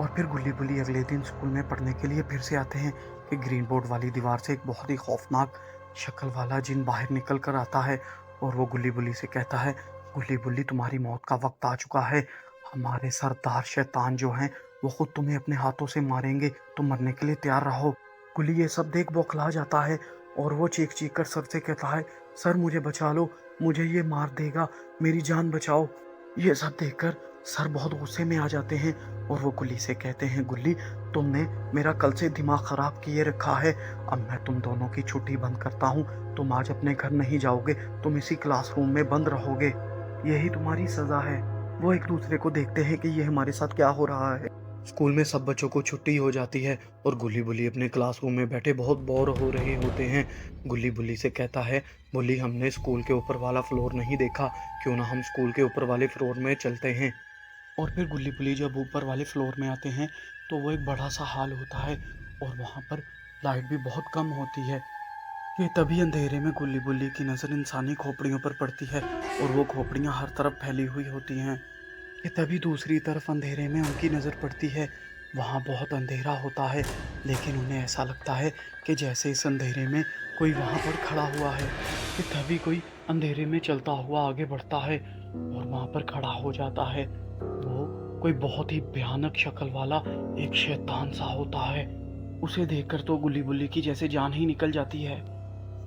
और फिर गुल्ली बुल्ली अगले दिन स्कूल में पढ़ने के लिए फिर से आते हैं कि ग्रीन बोर्ड वाली दीवार से एक बहुत ही खौफनाक शक्ल वाला जिन बाहर निकल कर आता है और वो गुल्ली बुल्ली से कहता है, गुल्ली बुल्ली तुम्हारी मौत का वक्त आ चुका है। हमारे सरदार शैतान जो हैं वो खुद तुम्हें अपने हाथों से मारेंगे, तुम मरने के लिए तैयार रहो। गुल्ली ये सब देख बौखला जाता है और वो चीख चीख कर सर से कहता है, सर मुझे बचा लो, मुझे ये मार देगा, मेरी जान बचाओ। ये सब देखकर सर बहुत गुस्से में आ जाते हैं और वो गुल्ली से कहते हैं, गुल्ली तुमने मेरा कल से दिमाग खराब किए रखा है, अब मैं तुम दोनों की छुट्टी बंद करता हूँ, तुम आज अपने घर नहीं जाओगे, तुम इसी क्लासरूम में बंद रहोगे, यही तुम्हारी सजा है। वो एक दूसरे को देखते हैं कि ये हमारे साथ क्या हो रहा है। स्कूल में सब बच्चों को छुट्टी हो जाती है और गुल्ली बुल्ली अपने क्लासरूम में बैठे बहुत बोर हो रहे होते हैं। गुल्ली बुल्ली से कहता है, बुल्ली हमने स्कूल के ऊपर वाला फ्लोर नहीं देखा, क्यों ना हम स्कूल के ऊपर वाले फ्लोर में चलते हैं। और फिर गुल्ली बुल्ली जब ऊपर वाले फ्लोर में आते हैं तो वो एक बड़ा सा हॉल होता है और वहाँ पर लाइट भी बहुत कम होती है। कि तभी अंधेरे में गुल्ली बुल्ली की नज़र इंसानी खोपड़ियों पर पड़ती है और वो खोपड़ियाँ हर तरफ फैली हुई होती हैं। कि तभी दूसरी तरफ अंधेरे में उनकी नज़र पड़ती है, वहाँ बहुत अंधेरा होता है, लेकिन उन्हें ऐसा लगता है कि जैसे इस अंधेरे में कोई वहाँ पर खड़ा हुआ है। कि तभी कोई अंधेरे में चलता हुआ आगे बढ़ता है और वहाँ पर खड़ा हो जाता है। वो कोई बहुत ही भयानक शक्ल वाला एक शैतान सा होता है। उसे देखकर तो गुल्ली बुल्ली की जैसे जान ही निकल जाती है।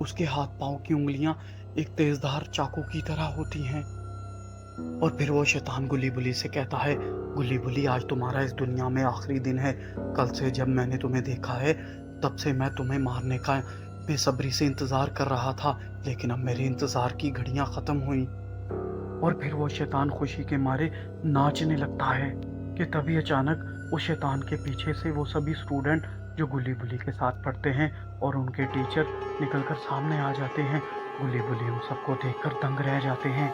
उसके हाथ पाँव की उंगलियां एक तेजधार चाकू की तरह होती हैं। और फिर वो शैतान गुल्ली बुल्ली से कहता है, गुल्ली बुल्ली आज तुम्हारा इस दुनिया में आखिरी दिन है, कल से जब मैंने तुम्हें देखा है तब से मैं तुम्हें मारने का बेसब्री से इंतज़ार कर रहा था, लेकिन अब मेरे इंतज़ार की घड़ियां ख़त्म हुई। और फिर वो शैतान खुशी के मारे नाचने लगता है। कि तभी अचानक उस शैतान के पीछे से वो सभी स्टूडेंट जो गुल्ली बुल्ली के साथ पढ़ते हैं और उनके टीचर निकलकर सामने आ जाते हैं। गुल्ली बुल्ली उन सबको देखकर दंग रह जाते हैं।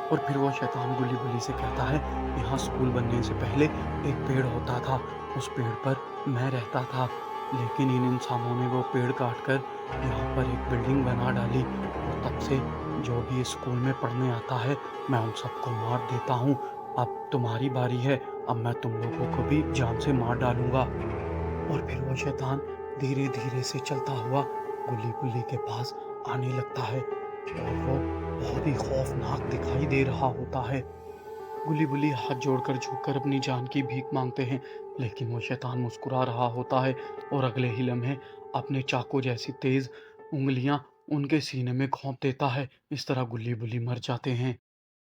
और फिर वो शैतान गुल्ली बुल्ली से कहता है, यहाँ स्कूल बनने से पहले एक पेड़ होता था, उस पेड़ पर मैं रहता था, लेकिन इन इंसानों ने वो पेड़ काट कर यहाँ पर एक बिल्डिंग बना डाली और तब से जो भी इस स्कूल में पढ़ने आता है मैं उन सबको मार देता हूँ। अब तुम्हारी बारी है, अब मैं तुम लोगों को भी जान से मार डालूंगा। और फिर वो शैतान धीरे धीरे से चलता हुआ गुल्ली बुल्ली के पास आने लगता है और वो बहुत ही खौफनाक दिखाई दे रहा होता है। गुल्ली बुल्ली हाथ जोड़कर झुककर अपनी जान की भीख मांगते हैं, लेकिन वो शैतान मुस्कुरा रहा होता है और अगले ही लम्हे अपने चाकू जैसी तेज उंगलियां उनके सीने में घोंप देता है। इस तरह गुल्ली बुल्ली मर जाते हैं।